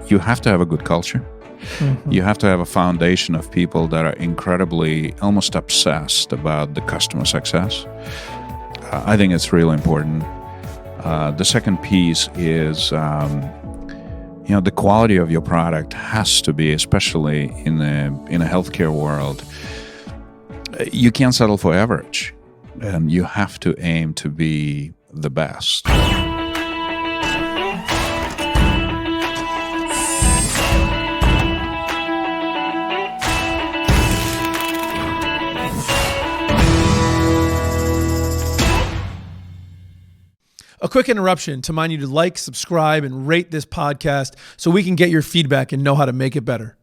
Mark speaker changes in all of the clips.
Speaker 1: you have to have a good culture.
Speaker 2: Mm-hmm.
Speaker 1: You have to have a foundation of people that are incredibly, almost obsessed about the customer success. I think it's really important. The second piece is, the quality of your product has to be, especially in a healthcare world, you can't settle for average, and you have to aim to be the best.
Speaker 2: A quick interruption to remind you to like, subscribe, and rate this podcast so we can get your feedback and know how to make it better.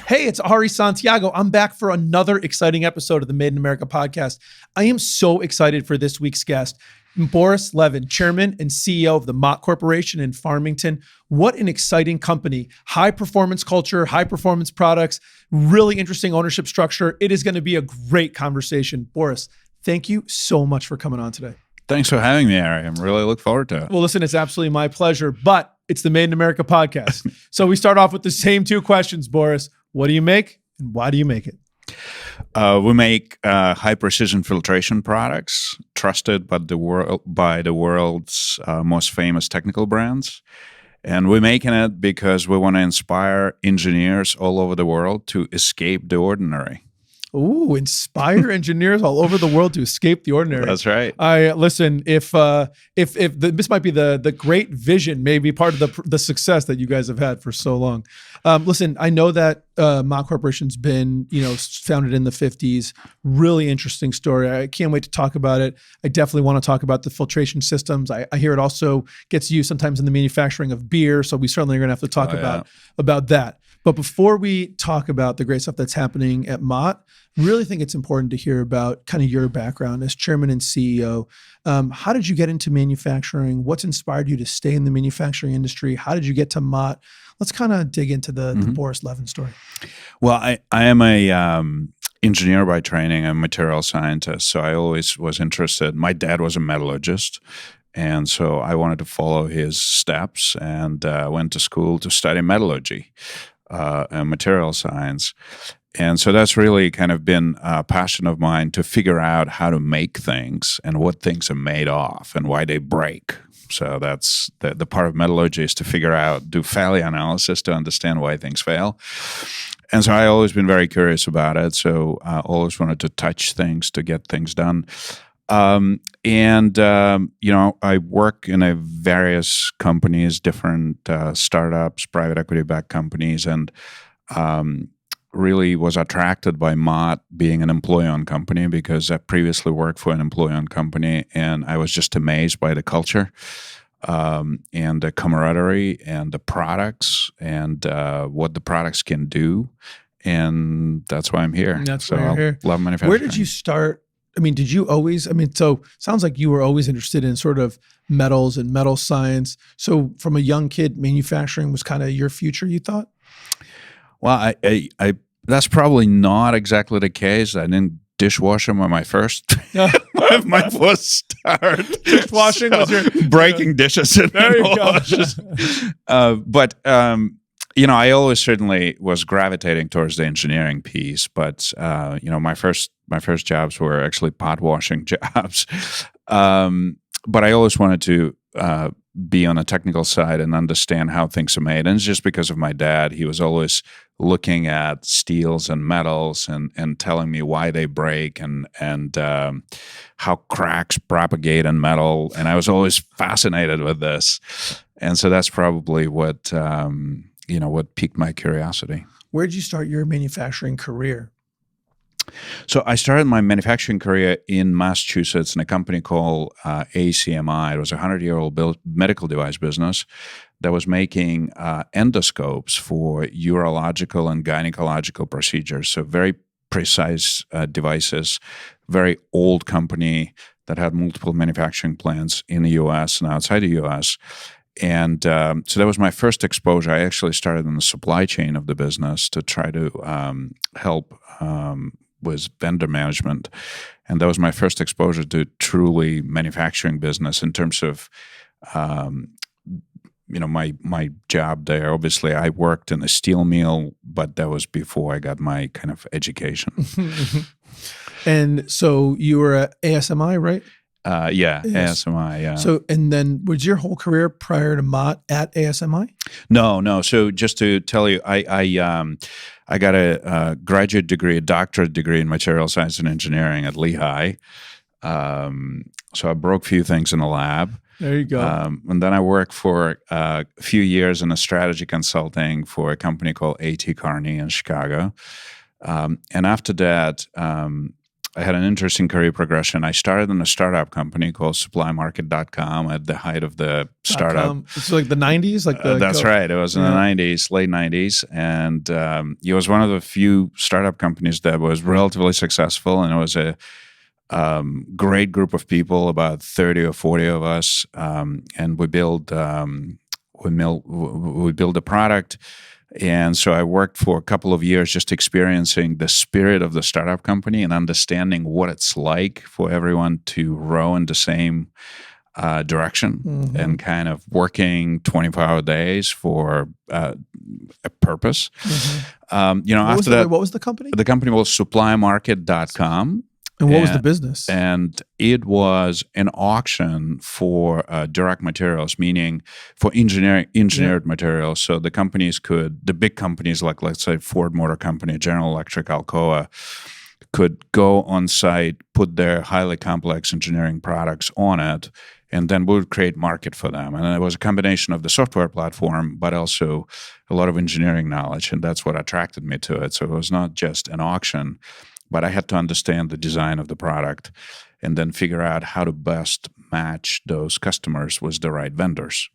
Speaker 2: Hey, it's Ari Santiago. I'm back for another exciting episode of the Made in America podcast. I am so excited for this week's guest, Boris Levin, Chairman and CEO of the Mott Corporation in Farmington. What an exciting company. High performance culture, high performance products, really interesting ownership structure. It is going to be a great conversation. Boris, thank you so much for coming on today.
Speaker 1: Thanks for having me, Ari. I'm really looking forward to it.
Speaker 2: Well, listen, it's absolutely my pleasure, but it's the Made in America podcast. So we start off with the same two questions, Boris. What do you make and why do you make it?
Speaker 1: We make high precision filtration products, trusted by the world's most famous technical brands. And we're making it because we want to inspire engineers all over the world to escape the ordinary.
Speaker 2: Ooh, inspire engineers all over the world to escape the ordinary.
Speaker 1: That's right.
Speaker 2: Listen, if this might be the great vision, maybe part of the success that you guys have had for so long. Listen, I know that Mott Corporation's been, founded in the 50s. Really interesting story. I can't wait to talk about it. I definitely want to talk about the filtration systems. I hear it also gets used sometimes in the manufacturing of beer. So we certainly are going to have to talk about that. But before we talk about the great stuff that's happening at Mott, really think it's important to hear about kind of your background as chairman and CEO. How did you get into manufacturing? What's inspired you to stay in the manufacturing industry? How did you get to Mott? Let's kind of dig into the Boris Levin story.
Speaker 1: Well, I am a engineer by training. I'm a material scientist, so I always was interested. My dad was a metallurgist, and so I wanted to follow his steps and went to school to study metallurgy and material science. And so that's really kind of been a passion of mine to figure out how to make things and what things are made of and why they break. So that's the part of metallurgy is to figure out, do failure analysis to understand why things fail. And so I always been very curious about it. So I always wanted to touch things to get things done. I work in various companies, different startups, private equity-backed companies, and really was attracted by Mott being an employee-owned company because I previously worked for an employee-owned company, and I was just amazed by the culture and the camaraderie and the products and what the products can do. And that's why I'm here.
Speaker 2: And that's why you're here.
Speaker 1: Love manufacturing.
Speaker 2: Where did you start? Did you always, so sounds like you were always interested in sort of metals and metal science. So from a young kid, manufacturing was kind of your future, you thought?
Speaker 1: Well, I that's probably not exactly the case. I didn't dishwasher my first my first start.
Speaker 2: Dishwashing was your
Speaker 1: breaking dishes in
Speaker 2: there you go.
Speaker 1: I always certainly was gravitating towards the engineering piece, but my first jobs were actually pot washing jobs. But I always wanted to be on a technical side and understand how things are made. And it's just because of my dad. He was always looking at steels and metals and telling me why they break and how cracks propagate in metal. And I was always fascinated with this. And so that's probably what piqued my curiosity.
Speaker 2: Where did you start your manufacturing career?
Speaker 1: So I started my manufacturing career in Massachusetts in a company called ACMI. It was a 100-year-old medical device business that was making endoscopes for urological and gynecological procedures. So very precise devices, very old company that had multiple manufacturing plants in the U.S. and outside the U.S. And so that was my first exposure. I actually started in the supply chain of the business to try to help with vendor management. And that was my first exposure to truly manufacturing business in terms of, my job there. Obviously, I worked in a steel mill, but that was before I got my kind of education.
Speaker 2: And so you were at ASMI, right?
Speaker 1: Yeah,
Speaker 2: Yes.
Speaker 1: ASMI. Yeah.
Speaker 2: So, and then was your whole career prior to Mott at ASMI?
Speaker 1: No. So just to tell you, I got a graduate degree, a doctorate degree in material science and engineering at Lehigh. So I broke a few things in the lab.
Speaker 2: There you go.
Speaker 1: And then I worked for a few years in a strategy consulting for a company called A.T. Kearney in Chicago. And after that, I had an interesting career progression. I started in a startup company called supplymarket.com at the height of the startup.
Speaker 2: It's like the 90s?
Speaker 1: That's right. It was in the 90s, late 90s. And it was one of the few startup companies that was relatively successful. And it was a great group of people, about 30 or 40 of us. And we built a product. And so I worked for a couple of years just experiencing the spirit of the startup company and understanding what it's like for everyone to row in the same direction and kind of working 24-hour days for a purpose. After that,
Speaker 2: what was the company?
Speaker 1: The company was supplymarket.com.
Speaker 2: And what was the business?
Speaker 1: And it was an auction for direct materials, meaning for engineered materials. So the big companies like, let's say, Ford Motor Company, General Electric, Alcoa, could go on site, put their highly complex engineering products on it, and then we would create market for them. And it was a combination of the software platform, but also a lot of engineering knowledge. And that's what attracted me to it. So it was not just an auction, but I had to understand the design of the product and then figure out how to best match those customers with the right vendors.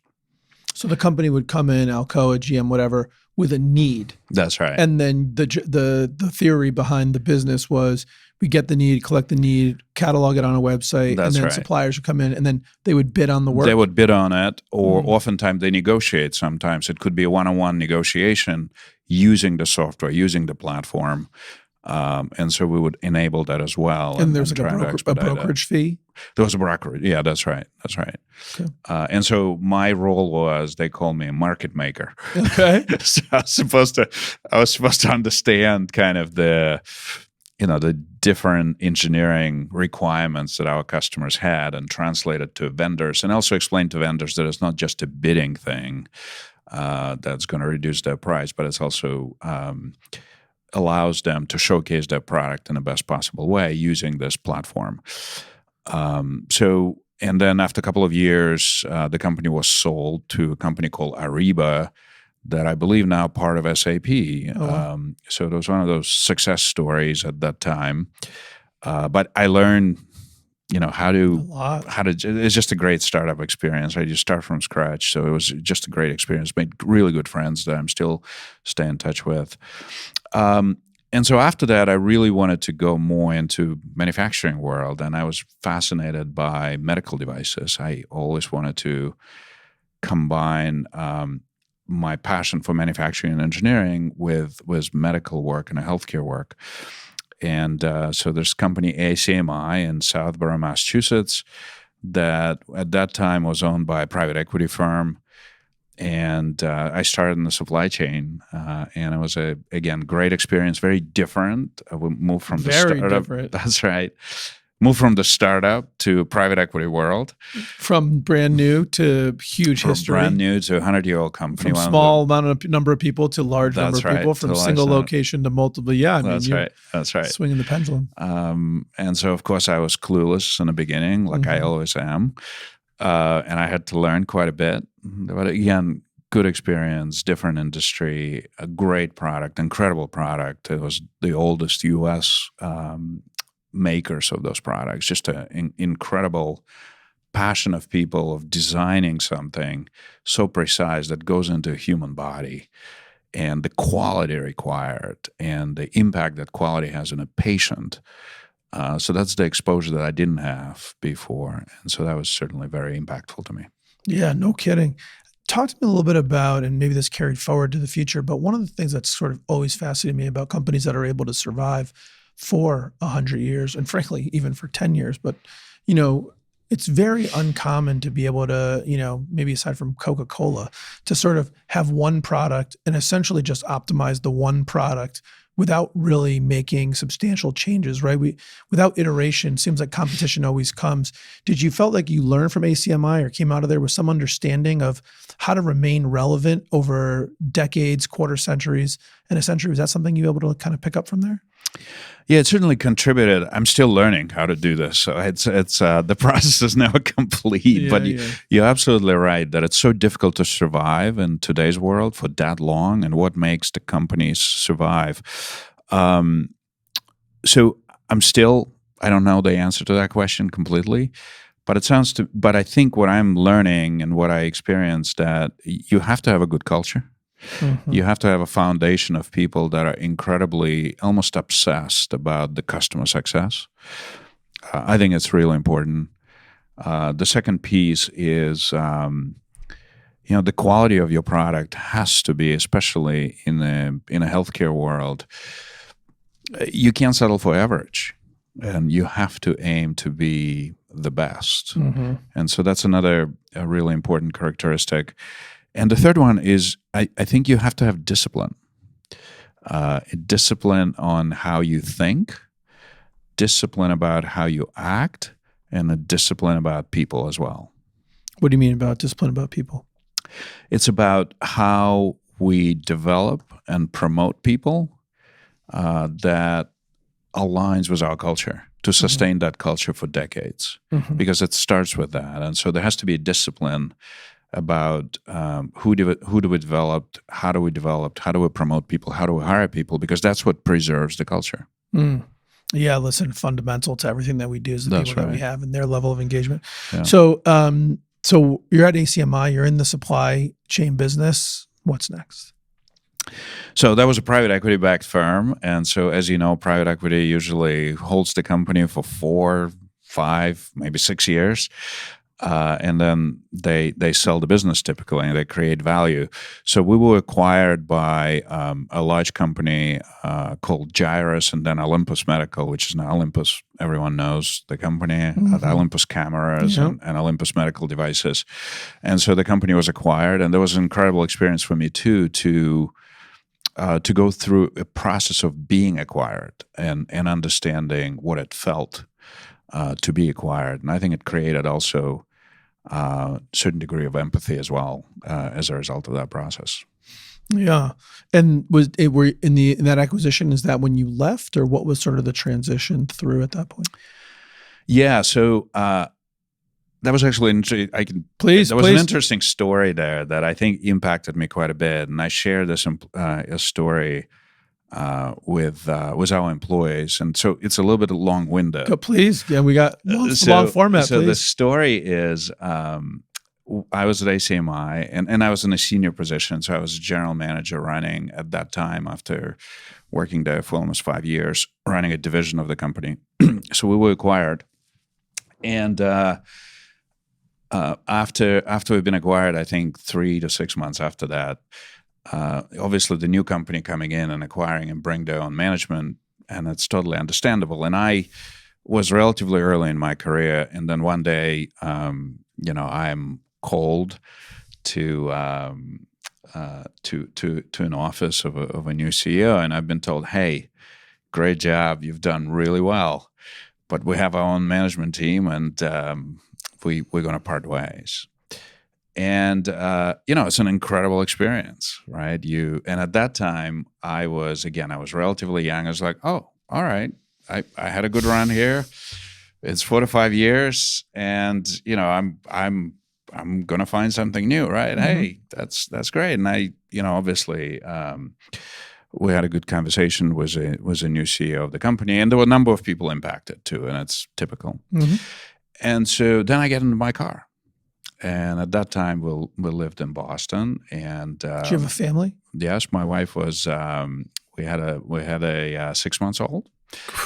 Speaker 2: So the company would come in, Alcoa, GM, whatever, with a need.
Speaker 1: That's right.
Speaker 2: And then the theory behind the business was we get the need, collect the need, catalog it on a website,
Speaker 1: That's
Speaker 2: and then
Speaker 1: right.
Speaker 2: suppliers would come in and then they would bid on the work.
Speaker 1: They would bid on it, or oftentimes they negotiate. Sometimes it could be a one-on-one negotiation using the software, using the platform. And so we would enable that as well.
Speaker 2: And there's like a brokerage fee?
Speaker 1: There was a brokerage. Yeah, that's right. That's right.
Speaker 2: Okay.
Speaker 1: And so my role was, they called me a market maker.
Speaker 2: Okay.
Speaker 1: So I was supposed to understand kind of the different engineering requirements that our customers had and translate it to vendors, and also explain to vendors that it's not just a bidding thing that's going to reduce their price, but it's also allows them to showcase their product in the best possible way using this platform. And then after a couple of years, the company was sold to a company called Ariba that I believe now part of SAP. So it was one of those success stories at that time. But I learned, how to, it's just a great startup experience. I just start from scratch. So it was just a great experience. Made really good friends that I'm still staying in touch with. And so after that, I really wanted to go more into manufacturing world, and I was fascinated by medical devices. I always wanted to combine my passion for manufacturing and engineering with medical work and healthcare work. And so there's a company ACMI in Southborough, Massachusetts, that at that time was owned by a private equity firm. And I started in the supply chain, and it was again great experience, very different. I moved from the startup. Different. That's right. Moved from the startup to private equity world.
Speaker 2: From brand new to huge history.
Speaker 1: Brand new to 100-year-old company.
Speaker 2: From small number of people to large number of people. From single location to multiple. Yeah,
Speaker 1: that's right. That's right.
Speaker 2: Swinging the pendulum.
Speaker 1: And so, of course, I was clueless in the beginning, like I always am. And I had to learn quite a bit. But again, good experience, different industry, a great product, incredible product. It was the oldest U.S. Makers of those products. Just an incredible passion of people of designing something so precise that goes into a human body, and the quality required and the impact that quality has on a patient. So that's the exposure that I didn't have before. And so that was certainly very impactful to me.
Speaker 2: Yeah, no kidding. Talk to me a little bit about, and maybe this carried forward to the future, but one of the things that's sort of always fascinated me about companies that are able to survive for 100 years, and frankly, even for 10 years, but it's very uncommon to be able to, maybe aside from Coca-Cola, to sort of have one product and essentially just optimize the one product without really making substantial changes, right? Without iteration, seems like competition always comes. Did you felt like you learned from ACMI or came out of there with some understanding of how to remain relevant over decades, quarter centuries, and a century? Was that something you were able to kind of pick up from there?
Speaker 1: Yeah, it certainly contributed. I'm still learning how to do this, so it's the process is never complete. But you're absolutely right that it's so difficult to survive in today's world for that long, and what makes the companies survive. So I don't know the answer to that question completely, but but I think what I'm learning and what I experienced, that you have to have a good culture. Mm-hmm. You have to have a foundation of people that are incredibly, almost obsessed about the customer success. I think it's really important. The second piece is, the quality of your product has to be, especially in a healthcare world, you can't settle for average, and you have to aim to be the best. Mm-hmm. And so that's another really important characteristic. And the third one is, I think you have to have discipline. Discipline on how you think, discipline about how you act, and a discipline about people as well.
Speaker 2: What do you mean about discipline about people?
Speaker 1: It's about how we develop and promote people that aligns with our culture, to sustain mm-hmm. that culture for decades, mm-hmm. because it starts with that. And so there has to be a discipline about who do we develop, how do we promote people, how do we hire people, because that's what preserves the culture.
Speaker 2: Mm. Yeah, listen, fundamental to everything that we do is the people that we have and their level of engagement.
Speaker 1: Yeah.
Speaker 2: So you're at ACMI, you're in the supply chain business. What's next?
Speaker 1: So that was a private equity-backed firm, and so as you know, private equity usually holds the company for 4, 5, maybe 6 years. And then they sell the business typically, and they create value. So we were acquired by a large company called Gyrus, and then Olympus Medical, which is now Olympus. Everyone knows the company, mm-hmm. Olympus Cameras and Olympus Medical Devices. And so the company was acquired, and there was an incredible experience for me too to go through a process of being acquired and understanding what it felt to be acquired. And I think it created also a certain degree of empathy as well as a result of that process.
Speaker 2: Yeah. And were in that acquisition, is that when you left, or what was sort of the transition through at that point?
Speaker 1: Yeah. So that was actually interesting. There was an interesting story there that I think impacted me quite a bit, and I shared this a story with our employees, and so it's a little bit long-winded.
Speaker 2: Please, yeah, we got long format.
Speaker 1: So
Speaker 2: please.
Speaker 1: The story is, I was at ACMI, and I was in a senior position, so I was a general manager running at that time, after working there for almost 5 years, running a division of the company. So we were acquired, and after we've been acquired, I think 3 to 6 months after that. Obviously, the new company coming in and acquiring and bring their own management, and it's totally understandable. And I was relatively early in my career, and then one day, I'm called to an office of a new CEO, and I've been told, "Hey, great job, you've done really well, but we have our own management team, and we're going to part ways." And, it's an incredible experience, right? And at that time, I was relatively young. I was like, oh, all right. I had a good run here. It's 4 to 5 years, and, I'm going to find something new, right? Mm-hmm. Hey, that's great. And I, obviously, we had a good conversation, was a new CEO of the company, and there were a number of people impacted too, and it's typical. Mm-hmm. And so then I get into my car. And at that time, we lived in Boston. And
Speaker 2: did you have a family?
Speaker 1: Yes, my wife was. We had a 6 months old,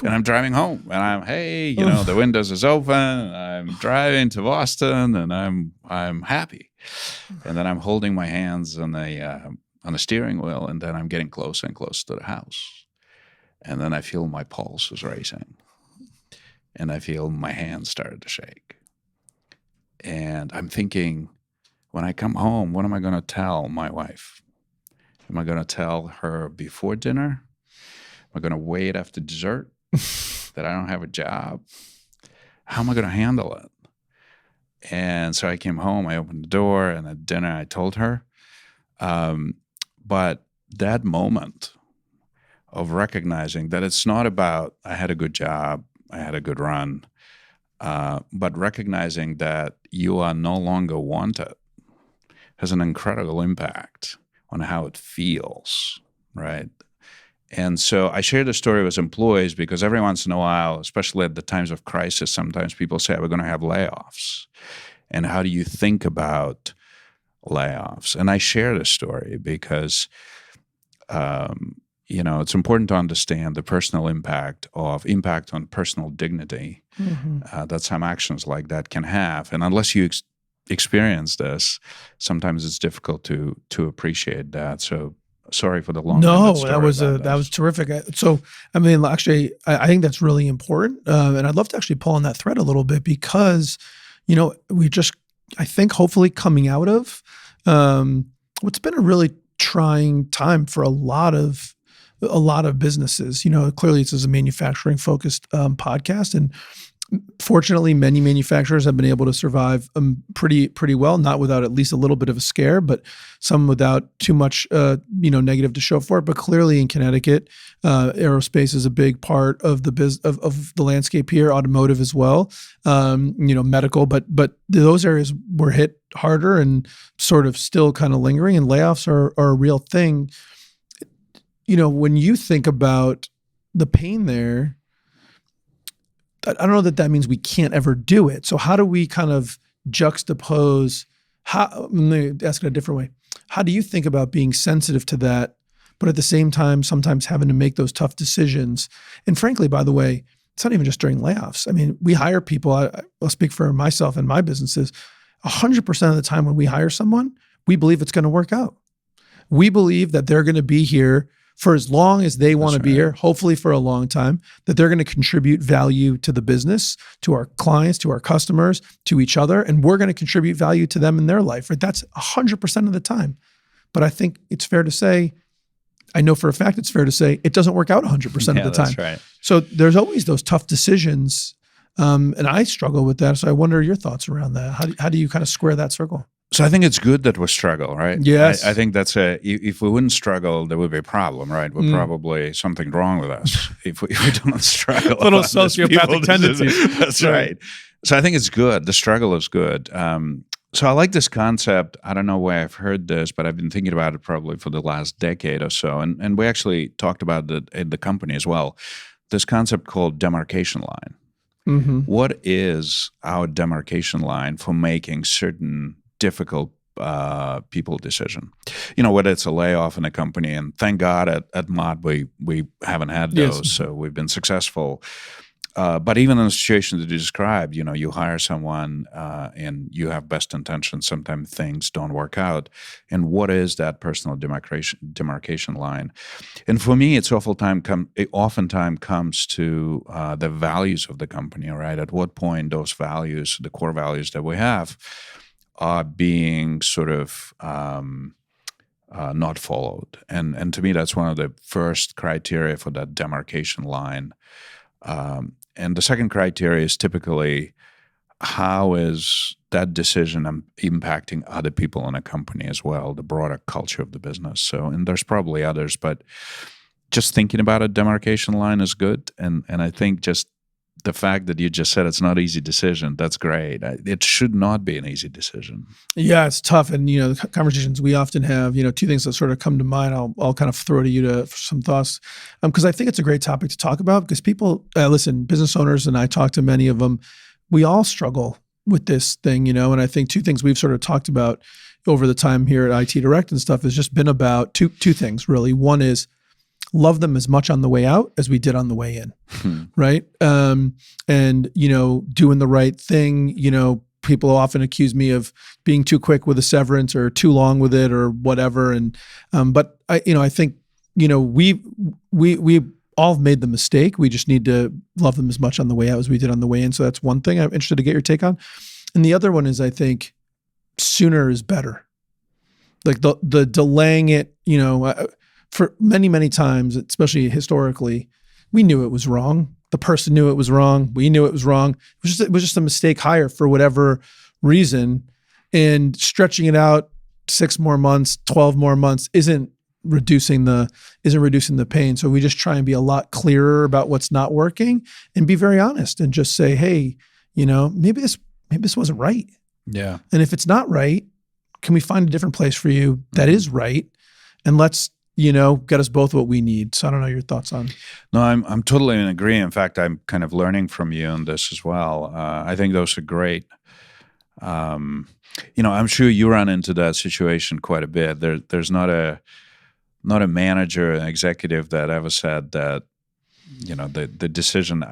Speaker 1: and I'm driving home, and the windows is open. I'm driving to Boston, and I'm happy. And then I'm holding my hands on the steering wheel, and then I'm getting closer and closer to the house, and then I feel my pulse is racing, and I feel my hands started to shake. And I'm thinking, when I come home, what am I going to tell my wife? Am I going to tell her before dinner? Am I going to wait after dessert that I don't have a job? How am I going to handle it? And so I came home, I opened the door, and at dinner I told her. But that moment of recognizing that it's not about I had a good job, I had a good run, but recognizing that you are no longer wanted has an incredible impact on how it feels, right? And so I share the story with employees because every once in a while, especially at the times of crisis, sometimes people say, we're going to have layoffs. And how do you think about layoffs? And I share the story because, it's important to understand the personal impact on personal dignity that some actions like that can have. And unless you experience this, sometimes it's difficult to appreciate that. So sorry for the long.
Speaker 2: No, that was terrific. So, I mean, actually, I think that's really important, and I'd love to actually pull on that thread a little bit because, I think hopefully coming out of what's been a really trying time for a lot of businesses. Clearly this is a manufacturing focused podcast, and fortunately, many manufacturers have been able to survive pretty well, not without at least a little bit of a scare, but some without too much, negative to show for it. But clearly, in Connecticut, aerospace is a big part of the of the landscape here. Automotive as well, medical, but those areas were hit harder and sort of still kind of lingering. And layoffs are a real thing. When you think about the pain there, I don't know that means we can't ever do it. So how do we kind of juxtapose, let me ask it a different way. How do you think about being sensitive to that, but at the same time, sometimes having to make those tough decisions? And frankly, by the way, it's not even just during layoffs. I mean, we hire people, I'll speak for myself and my businesses, 100% of the time when we hire someone, we believe it's going to work out. We believe that they're going to be here for as long as they want to be here, hopefully for a long time, that they're going to contribute value to the business, to our clients, to our customers, to each other, and we're going to contribute value to them in their life. Right? That's 100% of the time. But I think it's fair to say, I know for a fact it's fair to say, it doesn't work out 100% of the time.
Speaker 1: That's right.
Speaker 2: So there's always those tough decisions, and I struggle with that. So I wonder your thoughts around that. How do you kind of square that circle?
Speaker 1: So I think it's good that we struggle, right?
Speaker 2: Yes.
Speaker 1: I think that's if we wouldn't struggle, there would be a problem, right? We're probably something wrong with us if we don't struggle.
Speaker 2: Little sociopathic tendencies.
Speaker 1: That's right. So I think it's good. The struggle is good. So I like this concept. I don't know where I've heard this, but I've been thinking about it probably for the last decade or so. And we actually talked about it in the company as well. This concept called demarcation line. Mm-hmm. What is our demarcation line for making certain difficult people decision? Whether it's a layoff in a company, and thank God at Mott we haven't had those, yes. So we've been successful. But even in the situation that you described, you hire someone and you have best intentions. Sometimes things don't work out. And what is that personal demarcation line? And for me, it oftentimes comes to the values of the company, right? At what point those values, the core values that we have, are being sort of not followed. And to me, that's one of the first criteria for that demarcation line. And the second criteria is typically, how is that decision impacting other people in a company as well, the broader culture of the business. So, and there's probably others, but just thinking about a demarcation line is good. And I think just the fact that you just said it's not an easy decision, that's great. It should not be an easy decision. Yeah,
Speaker 2: it's tough. And, the conversations we often have, two things that sort of come to mind, I'll kind of throw to you for some thoughts. Because I think it's a great topic to talk about, because people, listen, business owners, and I talk to many of them, we all struggle with this thing, and I think two things we've sort of talked about over the time here at IT Direct and stuff has just been about two things, really. One is, love them as much on the way out as we did on the way in, right? And, doing the right thing, people often accuse me of being too quick with a severance or too long with it or whatever. And, but I think, we all have made the mistake. We just need to love them as much on the way out as we did on the way in. So that's one thing I'm interested to get your take on. And the other one is, I think, sooner is better. Like the delaying it, for many, many times, especially historically, we knew it was wrong. The person knew it was wrong. We knew it was wrong. It was just a mistake hire for whatever reason. And stretching it out 6 more months, 12 more months isn't reducing the pain. So we just try and be a lot clearer about what's not working and be very honest and just say, hey, maybe this wasn't right.
Speaker 1: Yeah.
Speaker 2: And if it's not right, can we find a different place for you that is right? And let's, get us both what we need. So I don't know your thoughts on.
Speaker 1: No, I'm totally in agreement. In fact, I'm kind of learning from you on this as well. I think those are great. I'm sure you run into that situation quite a bit. There's not a manager, an executive that ever said that, the decision.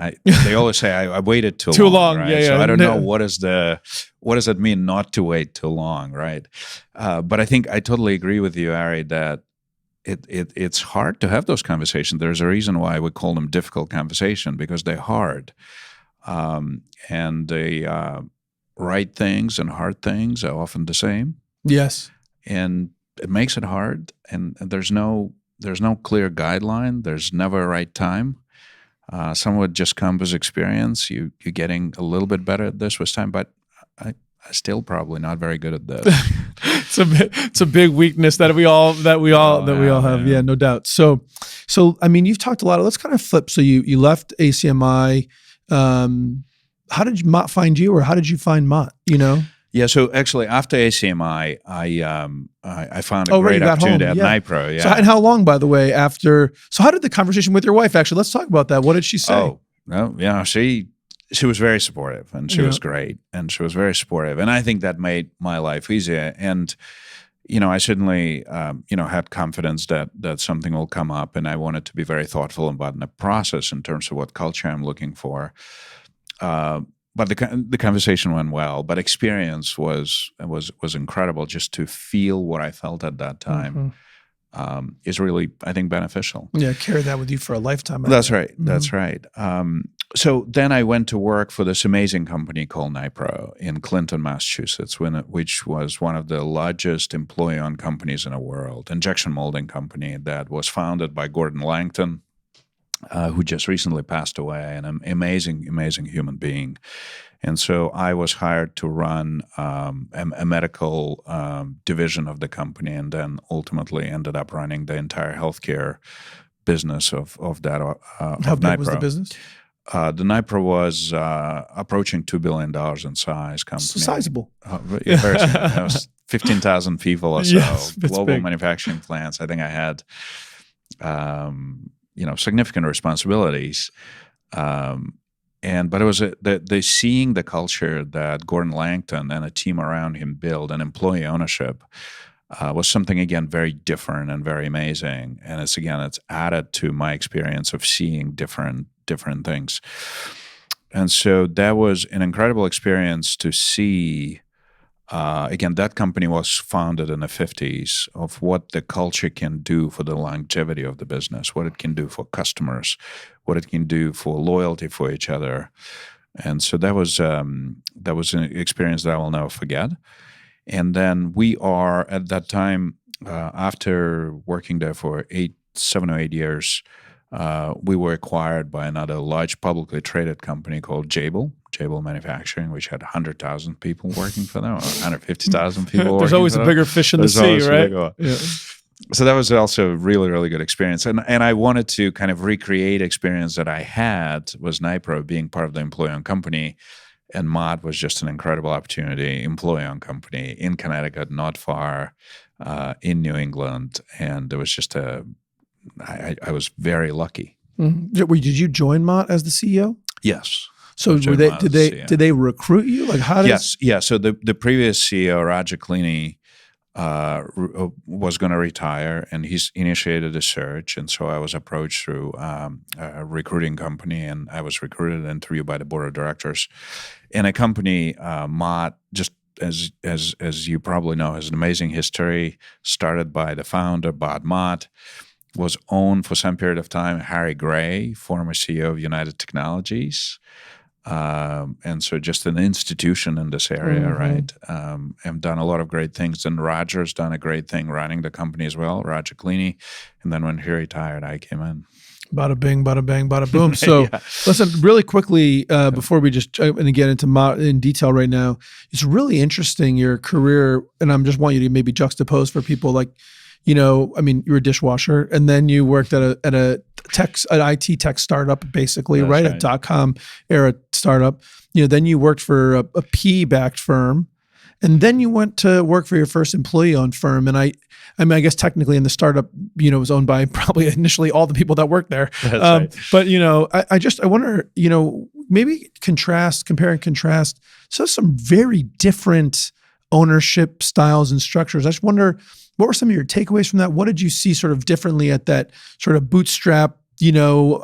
Speaker 1: They always say I waited too long. Right?
Speaker 2: Yeah.
Speaker 1: So I don't know what does it mean not to wait too long, right? But I think I totally agree with you, Ari, that it's hard to have those conversations. There's a reason why we call them difficult conversation, because they're hard, and the right things and hard things are often the same.
Speaker 2: Yes,
Speaker 1: and it makes it hard. And there's no clear guideline. There's never a right time. Some would just come with experience. You're getting a little bit better at this with time, but I still probably not very good at this.
Speaker 2: It's a big weakness that we all have. Yeah, no doubt. So I mean, you've talked a lot. Let's kind of flip. So you left ACMI. How did Mott find you, or how did you find Mott?
Speaker 1: Yeah, so actually after ACMI, I found a great opportunity at Nipro. Yeah.
Speaker 2: So, and how long, by the way, after? So how did the conversation with your wife actually? Let's talk about that. What did she say?
Speaker 1: Oh, no, she was very supportive, and she was great, and she was very supportive, and I think that made my life easier. And I certainly had confidence that something will come up, and I wanted to be very thoughtful about the process in terms of what culture I'm looking for. But the conversation went well. But experience was incredible. Just to feel what I felt at that time is really, I think, beneficial.
Speaker 2: Yeah, carry that with you for a lifetime.
Speaker 1: That's right. Mm-hmm. That's right. So then I went to work for this amazing company called Nipro in Clinton, Massachusetts, which was one of the largest employee-owned companies in the world, injection molding company that was founded by Gordon Langton, who just recently passed away, an amazing, amazing human being. And so I was hired to run a medical division of the company, and then ultimately ended up running the entire healthcare business of that.
Speaker 2: How big was the business?
Speaker 1: The Nipro was approaching $2 billion in size company.
Speaker 2: Sizable.
Speaker 1: Very sizable. It was 15,000 people or so.
Speaker 2: Yes,
Speaker 1: global
Speaker 2: big.
Speaker 1: Manufacturing plants. I think I had significant responsibilities. But it was the seeing the culture that Gordon Langton and a team around him build, and employee ownership, was something, again, very different and very amazing. And it's added to my experience of seeing different things. And so that was an incredible experience to see. Again, that company was founded in the 50s, of what the culture can do for the longevity of the business, what it can do for customers, what it can do for loyalty for each other. And so that was an experience that I will never forget. And then we are, at that time, after working there for 7 or 8 years, we were acquired by another large publicly traded company called Jabil Manufacturing, which had 100,000 people working for them, or 150,000 people.
Speaker 2: There's always a bigger fish in the sea, right?
Speaker 1: Yeah. So that was also a really, really good experience. And I wanted to kind of recreate experience that I had with Nipro, being part of the employee-owned company. And Mott was just an incredible opportunity, employee-owned company in Connecticut, not far, in New England. And there was just I was very lucky.
Speaker 2: Mm-hmm. Did you join Mott as the CEO?
Speaker 1: Yes.
Speaker 2: So did they recruit you? Like, how did?
Speaker 1: Yes. Yeah. So the previous CEO, Roger Cleaney, was going to retire, and he's initiated a search. And so I was approached through a recruiting company, and I was recruited and interviewed by the board of directors. And a company, Mott, just as you probably know, has an amazing history. Started by the founder, Bob Mott. Was owned for some period of time Harry Gray, former CEO of United Technologies. And so just an institution in this area, right? Have done a lot of great things. And Roger's done a great thing running the company as well, Roger Cleany. And then when he retired, I came in.
Speaker 2: Bada bing, bada bang, bada boom. So listen, really quickly, before we just get into in detail right now, it's really interesting, your career, and I'm just want you to maybe juxtapose for people like, you know, I mean, you were a dishwasher, and then you worked at an IT tech startup, basically, right? A .com era startup. You know, then you worked for a PE-backed firm, and then you went to work for your first employee-owned firm. And I mean, I guess technically in the startup, you know, it was owned by probably initially all the people that worked there.
Speaker 1: Right.
Speaker 2: But, you know, I wonder, you know, maybe compare and contrast. So some very different ownership styles and structures. I just wonder, what were some of your takeaways from that? What did you see sort of differently at that sort of bootstrap, you know,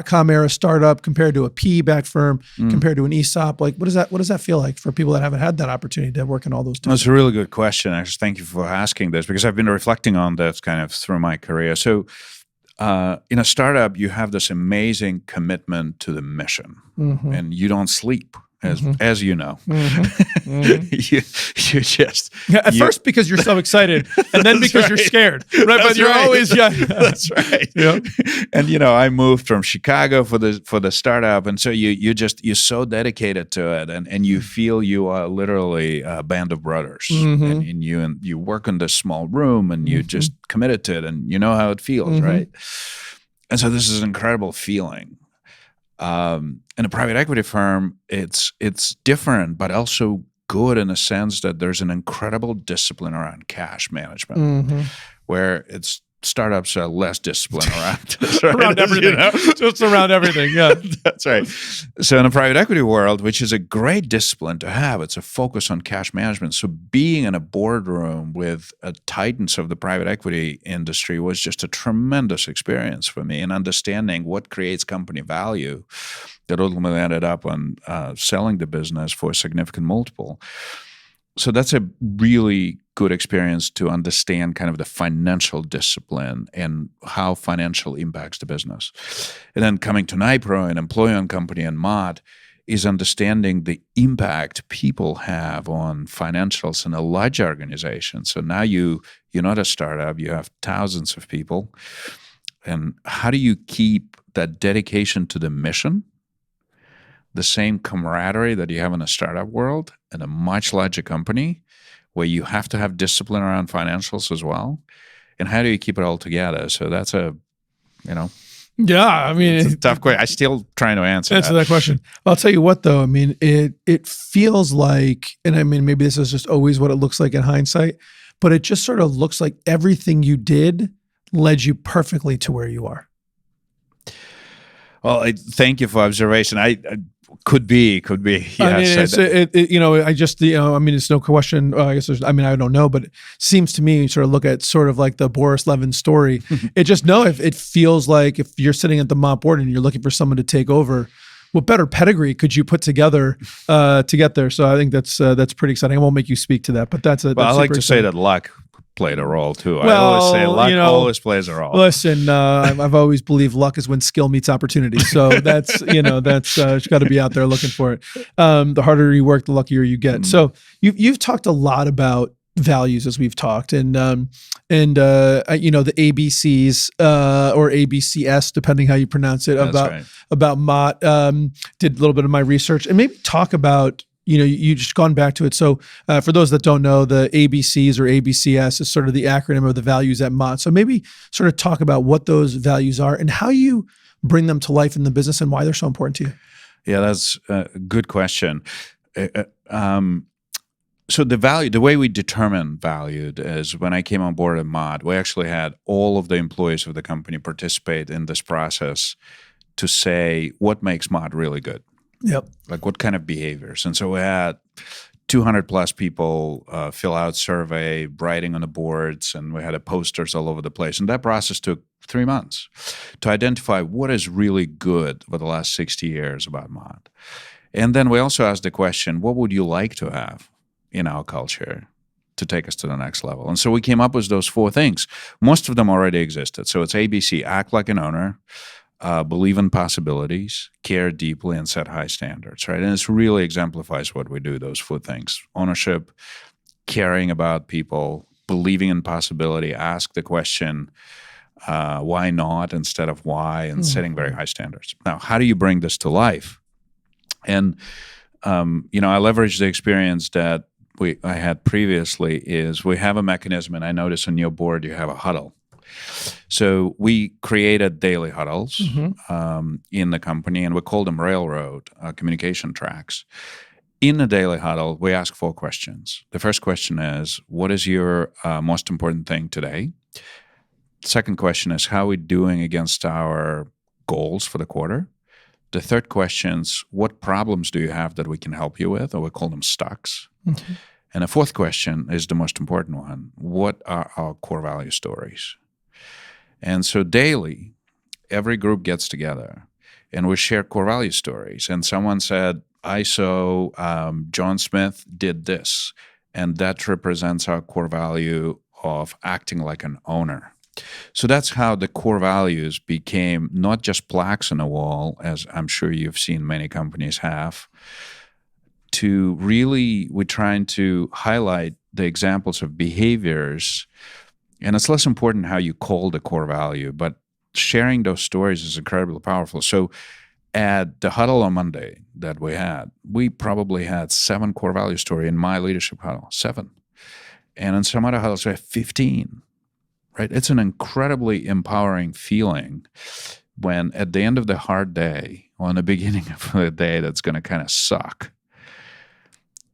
Speaker 2: .com era startup compared to a PE-backed firm, compared to an ESOP? Like, what does that feel like for people that haven't had that opportunity to work in all those?
Speaker 1: That's a really good question. Actually, thank you for asking this, because I've been reflecting on this kind of through my career. So, in a startup, you have this amazing commitment to the mission, and you don't sleep. As you know, you just
Speaker 2: first because you're so excited, and then because you're scared, right?
Speaker 1: That's
Speaker 2: but you're
Speaker 1: right.
Speaker 2: always
Speaker 1: That's right.
Speaker 2: Yeah.
Speaker 1: And you know, I moved from Chicago for the startup, and so you're so dedicated to it, and you feel you are literally a band of brothers, and you work in this small room, and you just committed to it, and you know how it feels, right? And so this is an incredible feeling. In a private equity firm, it's different, but also good in a sense that there's an incredible discipline around cash management, where startups are less disciplined around
Speaker 2: around everything, you know? Just around everything. Yeah,
Speaker 1: that's right. So in the private equity world, which is a great discipline to have, it's a focus on cash management. So being in a boardroom with titans of the private equity industry was just a tremendous experience for me, and understanding what creates company value that ultimately ended up on selling the business for a significant multiple. So that's a really good experience to understand kind of the financial discipline and how financial impacts the business. And then coming to NIPRO, an employee-owned company, and Mott, is understanding the impact people have on financials in a large organization. So now you're not a startup, you have thousands of people. And how do you keep that dedication to the mission, the same camaraderie that you have in a startup world, in a much larger company where you have to have discipline around financials as well? And how do you keep it all together? So that's
Speaker 2: yeah, I mean,
Speaker 1: it's a tough question. I'm still trying to answer
Speaker 2: that question. I'll tell you what, though. I mean, it feels like, and I mean, maybe this is just always what it looks like in hindsight, but it just sort of looks like everything you did led you perfectly to where you are.
Speaker 1: Well, thank you for observation. I could be. Yes.
Speaker 2: I mean, it's no question. I guess I don't know, but it seems to me, you sort of look at sort of like the Boris Levin story. If it feels like if you're sitting at the Mott board and you're looking for someone to take over, what better pedigree could you put together to get there? So I think that's pretty exciting. I won't make you speak to that, but that's I
Speaker 1: like to say that luck played a role too.
Speaker 2: Well,
Speaker 1: I always say luck always plays a role.
Speaker 2: Listen, I've always believed luck is when skill meets opportunity. So that's got to be out there looking for it. The harder you work, the luckier you get. So you've talked a lot about values, as we've talked, and the ABCs or ABCS, depending how you pronounce it, about Mott. Did a little bit of my research, and maybe talk about. You just gone back to it. So for those that don't know, the ABCs or ABCS is sort of the acronym of the values at Mott. So maybe sort of talk about what those values are and how you bring them to life in the business and why they're so important to you.
Speaker 1: Yeah, that's a good question. So the way we determine value is when I came on board at Mott, we actually had all of the employees of the company participate in this process to say what makes Mott really good.
Speaker 2: Yep.
Speaker 1: Like what kind of behaviors. And so we had 200 plus people fill out survey, writing on the boards, and we had posters all over the place. And that process took 3 months to identify what is really good for the last 60 years about Mott. And then we also asked the question, what would you like to have in our culture to take us to the next level? And so we came up with those 4 things. Most of them already existed. So it's ABC, act like an owner. believe in possibilities, care deeply, and set high standards, right? And this really exemplifies what we do, those 4 things: ownership, caring about people, believing in possibility, ask the question, why not instead of why, and setting very high standards. Now, how do you bring this to life? And, I leverage the experience that I had previously is we have a mechanism, and I notice on your board you have a huddle. So we created daily huddles in the company, and we called them railroad communication tracks. In a daily huddle, we ask 4 questions. The first question is, what is your most important thing today? Second question is, how are we doing against our goals for the quarter? The third question is, what problems do you have that we can help you with? Or we call them stocks. And the fourth question is the most important one. What are our core value stories? And so daily, every group gets together and we share core value stories. And someone said, I saw John Smith did this, and that represents our core value of acting like an owner. So that's how the core values became not just plaques on a wall, as I'm sure you've seen many companies have. To really, we're trying to highlight the examples of behaviors, and it's less important how you call the core value, but sharing those stories is incredibly powerful. So at the huddle on Monday that we probably had 7 core value story in my leadership huddle, 7. And in some other huddles, we have 15. Right? It's an incredibly empowering feeling when at the end of the hard day, or in the beginning of the day that's going to kind of suck,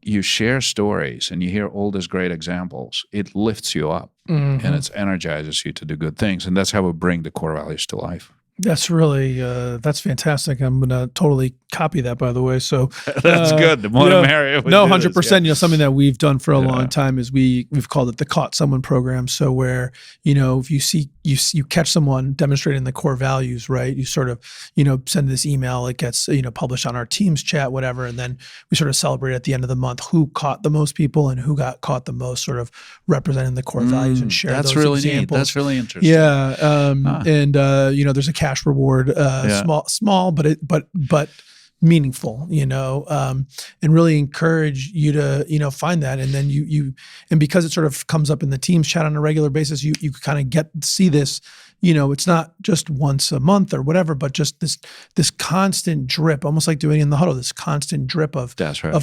Speaker 1: you share stories and you hear all these great examples. It lifts you up and it energizes you to do good things. And that's how we bring the core values to life.
Speaker 2: That's really that's fantastic. I'm gonna totally copy that, by the way. So
Speaker 1: that's good. The more the merrier.
Speaker 2: No, 100%. Something that we've done for a long time is we've called it the Caught Someone program. So where if you catch someone demonstrating the core values, right? You sort of send this email. It gets published on our Teams chat, whatever, and then we sort of celebrate at the end of the month who caught the most people and who got caught the most, sort of representing the core values and share those examples.
Speaker 1: Neat. That's really interesting.
Speaker 2: Yeah, and there's a cash reward, small, but meaningful, and really encourage you to, find that. And then and because it sort of comes up in the Teams chat on a regular basis, you kind of get to see this, it's not just once a month or whatever, but just this constant drip, almost like doing in the huddle, this constant drip of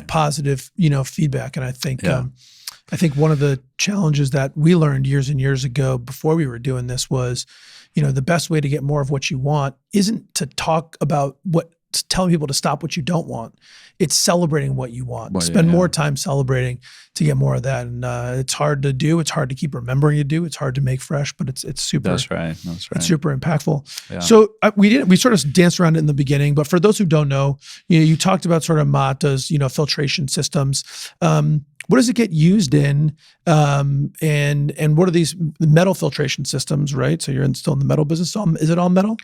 Speaker 2: positive, feedback. And I think one of the challenges that we learned years and years ago before we were doing this was, the best way to get more of what you want isn't to talk about telling people to stop what you don't want. It's celebrating what you want. Spend more time celebrating to get more of that. And it's hard to do. It's hard to keep remembering to do. It's hard to make fresh, but it's super.
Speaker 1: That's right.
Speaker 2: It's super impactful. Yeah. So we sort of danced around it in the beginning, but for those who don't know, you talked about sort of Mott does, filtration systems. What does it get used in? And what are these metal filtration systems, right? So you're still in the metal business. So is it all metal?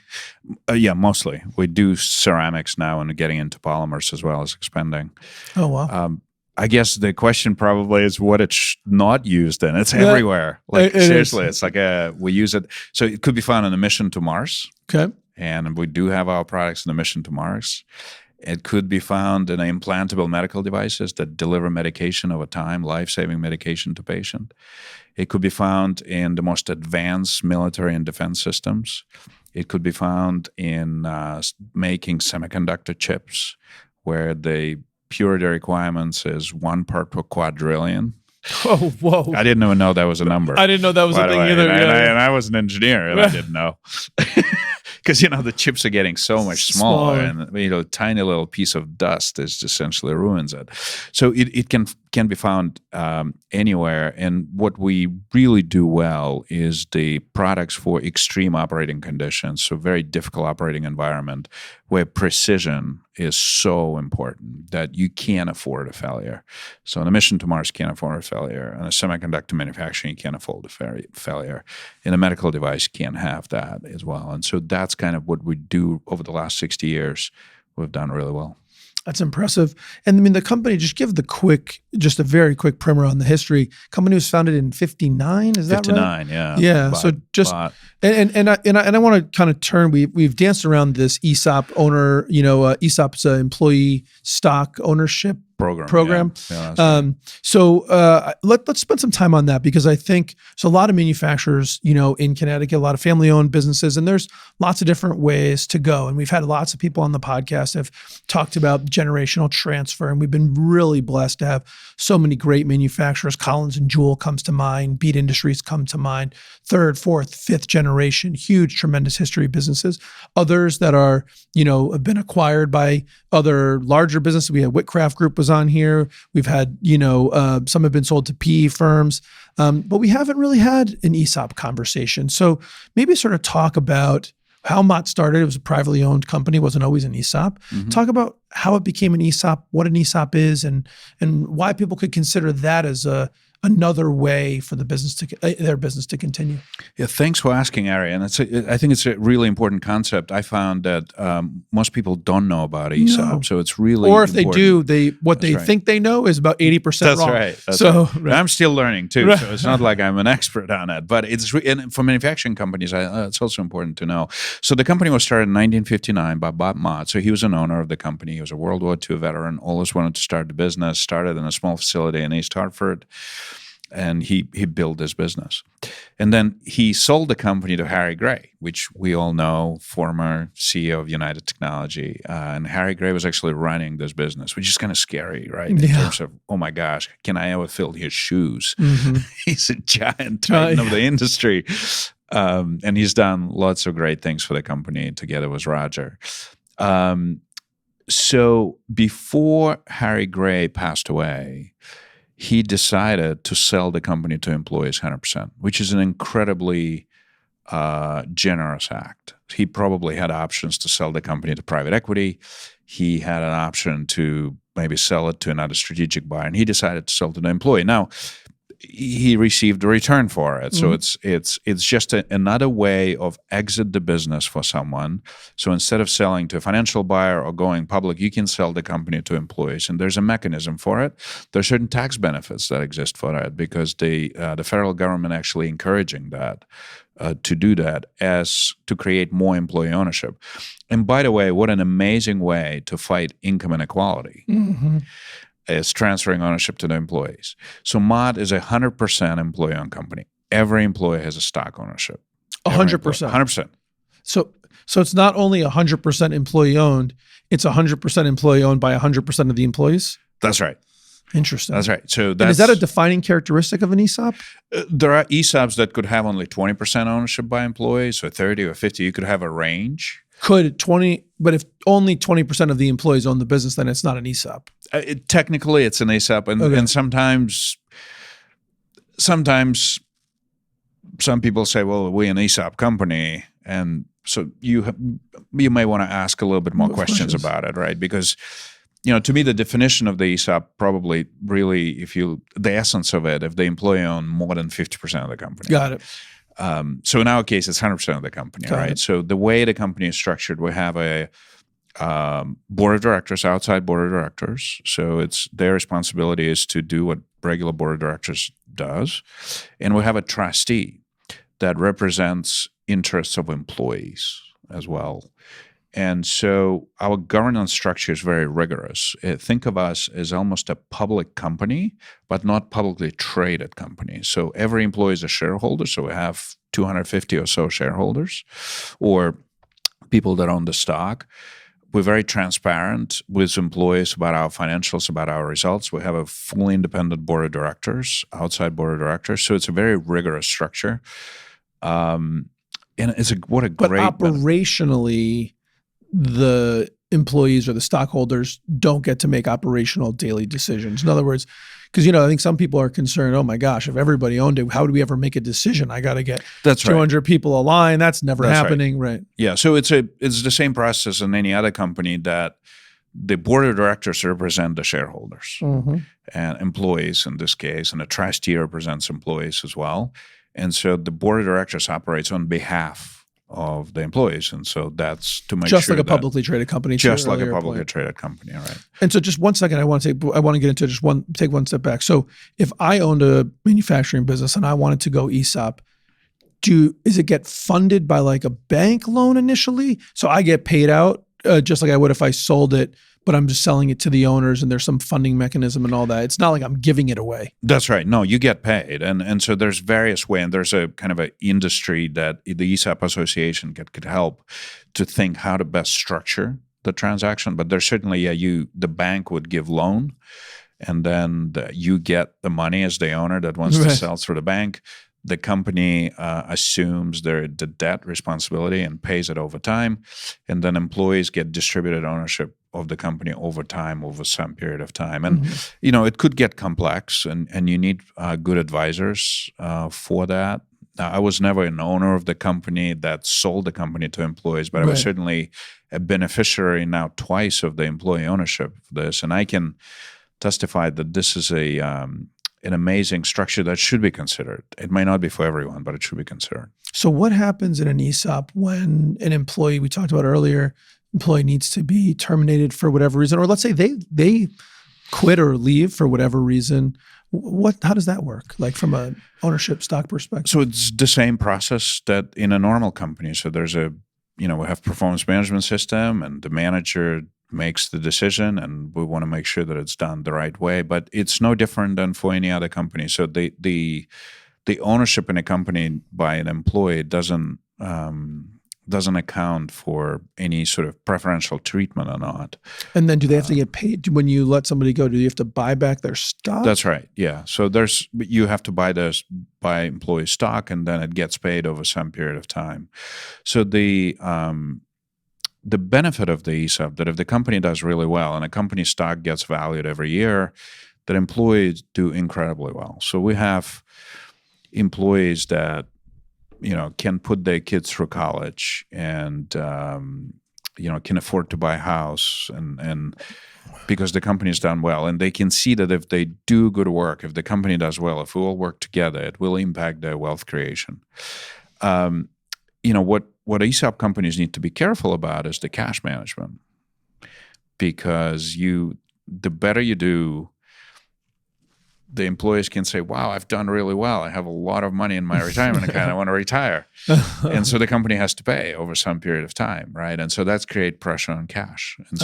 Speaker 1: Yeah, mostly. We do ceramics now and getting into polymers as well as expanding.
Speaker 2: Oh, wow.
Speaker 1: I guess the question probably is what it's not used in. It's everywhere. Like seriously, it's like we use it. So it could be found on a mission to Mars.
Speaker 2: Okay.
Speaker 1: And we do have our products in the mission to Mars. It could be found in implantable medical devices that deliver medication over time, life-saving medication to patient. It could be found in the most advanced military and defense systems. It could be found in making semiconductor chips where the purity requirements is 1 part per quadrillion.
Speaker 2: Oh, whoa.
Speaker 1: I didn't even know that was a number.
Speaker 2: I didn't know that was a thing either.
Speaker 1: And I was an engineer and I didn't know. Because, the chips are getting so much smaller. And, tiny little piece of dust is essentially ruins it. So it can be found anywhere. And what we really do well is the products for extreme operating conditions, so very difficult operating environment where precision is so important that you can't afford a failure. So on a mission to Mars, you can't afford a failure. On a semiconductor manufacturing, you can't afford a failure. In a medical device, you can't have that as well. And so that's kind of what we do over the last 60 years. We've done really well.
Speaker 2: That's impressive. And I mean, the company, just a very quick primer on the history. Company was founded in 59. Is that right?
Speaker 1: 59, yeah.
Speaker 2: Yeah. So just, and I want to kind of turn, we've danced around this ESOP owner, ESOP's employee stock ownership program.
Speaker 1: Yeah,
Speaker 2: Let's spend some time on that, because I think so. A lot of manufacturers, in Connecticut, a lot of family-owned businesses, and there's lots of different ways to go. And we've had lots of people on the podcast have talked about generational transfer, and we've been really blessed to have so many great manufacturers. Collins and Jewell comes to mind. Beat Industries come to mind. Third, fourth, fifth generation, huge, tremendous history businesses. Others that are, have been acquired by other larger businesses. We had Whitcraft Group was on here. We've had, some have been sold to PE firms, but we haven't really had an ESOP conversation. So maybe sort of talk about how Mott started. It was a privately owned company, wasn't always an ESOP.
Speaker 1: Mm-hmm.
Speaker 2: Talk about how it became an ESOP, what an ESOP is, and why people could consider that as another way for the business their business to continue.
Speaker 1: Yeah, thanks for asking, Ari. And I think it's a really important concept. I found that most people don't know about ESOP, so it's really
Speaker 2: or if
Speaker 1: important.
Speaker 2: they do, what they think they know is about 80% wrong.
Speaker 1: That's right. I'm still learning too, so it's not like I'm an expert on it. But and for manufacturing companies, it's also important to know. So the company was started in 1959 by Bob Mott. So he was an owner of the company. He was a World War II veteran. Always wanted to start the business. Started in a small facility in East Hartford. And he built this business. And then he sold the company to Harry Gray, which we all know, former CEO of United Technology. And Harry Gray was actually running this business, which is kind of scary, right? In terms of, oh my gosh, can I ever fill his shoes? Mm-hmm. He's a giant titan of the industry. And he's done lots of great things for the company together with Roger. So before Harry Gray passed away, he decided to sell the company to employees 100%, which is an incredibly generous act. He probably had options to sell the company to private equity. He had an option to maybe sell it to another strategic buyer, and he decided to sell to the employee. Now, he received a return for it. So it's just another way of exit the business for someone. So instead of selling to a financial buyer or going public, you can sell the company to employees, and there's a mechanism for it. There are certain tax benefits that exist for that because the federal government actually encouraging that to do that as to create more employee ownership. And by the way, what an amazing way to fight income inequality. Mm-hmm. Is transferring ownership to the employees. So Mott is 100% employee-owned company. Every employee has a stock ownership.
Speaker 2: 100%.
Speaker 1: 100%.
Speaker 2: So it's not only 100% employee-owned, it's 100% employee-owned by 100% of the employees?
Speaker 1: That's right.
Speaker 2: Interesting.
Speaker 1: That's right. So
Speaker 2: is that a defining characteristic of an ESOP?
Speaker 1: There are ESOPs that could have only 20% ownership by employees, or 30 or 50. You could have a range.
Speaker 2: Could 20, but if only 20% of the employees own the business, then it's not an ESOP.
Speaker 1: Technically, it's an ESOP, and sometimes some people say, "Well, we're an ESOP company," and so you may want to ask a little bit more questions about it, right? Because to me, the definition of the ESOP probably really, the essence of it, if the employee own more than 50% of the company.
Speaker 2: Got it.
Speaker 1: So in our case, it's 100% of the company,
Speaker 2: Got
Speaker 1: right?
Speaker 2: it.
Speaker 1: So the way the company is structured, we have a board of directors, outside board of directors. So it's their responsibility is to do what regular board of directors does. And we have a trustee that represents interests of employees as well. And so our governance structure is very rigorous. Think of us as almost a public company, but not publicly traded company. So every employee is a shareholder. So we have 250 or so shareholders or people that own the stock. We're very transparent with employees about our financials, about our results. We have a fully independent board of directors, outside board of directors. So it's a very rigorous structure. And it's what a great
Speaker 2: benefit. But operationally, the employees or the stockholders don't get to make operational daily decisions. In other words, because I think some people are concerned, oh my gosh, if everybody owned it, how would we ever make a decision? I got to get 200 people aligned. That's never happening, right?
Speaker 1: Yeah, so it's the same process in any other company that the board of directors represent the shareholders and employees in this case, and the trustee represents employees as well. And so the board of directors operates on behalf of the employees. And so that's to make
Speaker 2: just
Speaker 1: sure
Speaker 2: like a
Speaker 1: that,
Speaker 2: publicly traded company.
Speaker 1: just like a publicly traded company, right?
Speaker 2: And so just 1 second, I want to get into take one step back. So if I owned a manufacturing business and I wanted to go ESOP, is it get funded by like a bank loan initially? So I get paid out just like I would if I sold it, but I'm just selling it to the owners and there's some funding mechanism and all that. It's not like I'm giving it away.
Speaker 1: That's right. No, you get paid. And so there's various ways, and there's a kind of an industry that the ESOP Association could help to think how to best structure the transaction. But there's certainly, the bank would give loan, and then you get the money as the owner that wants to sell through the bank. The company assumes the debt responsibility and pays it over time, and then employees get distributed ownership of the company over time, over some period of time. And it could get complex, and you need good advisors for that. Now, I was never an owner of the company that sold the company to employees, but I was certainly a beneficiary now twice of the employee ownership of this, and I can testify that this is an amazing structure that should be considered. It might not be for everyone, but it should be considered.
Speaker 2: So what happens in an ESOP when an employee, we talked about earlier, employee needs to be terminated for whatever reason, or let's say they quit or leave for whatever reason? How does that work, like from a ownership stock perspective?
Speaker 1: So it's the same process that in a normal company. So there's we have performance management system, and the manager makes the decision, and we want to make sure that it's done the right way. But it's no different than for any other company. So the ownership in a company by an employee doesn't account for any sort of preferential treatment or not.
Speaker 2: And then do they have to get paid when you let somebody go? Do you have to buy back their stock?
Speaker 1: That's right. Yeah. So you have to buy employee stock, and then it gets paid over some period of time. So the benefit of the ESOP, that if the company does really well and a company stock gets valued every year, that employees do incredibly well. So we have employees that can put their kids through college and can afford to buy a house, and because the company's done well, and they can see that if they do good work, if the company does well, if we all work together, it will impact their wealth creation. What ESOP companies need to be careful about is the cash management, because the better you do, the employees can say, wow, I've done really well. I have a lot of money in my retirement account. I want to retire. And so the company has to pay over some period of time, right? And so that's create pressure on cash. And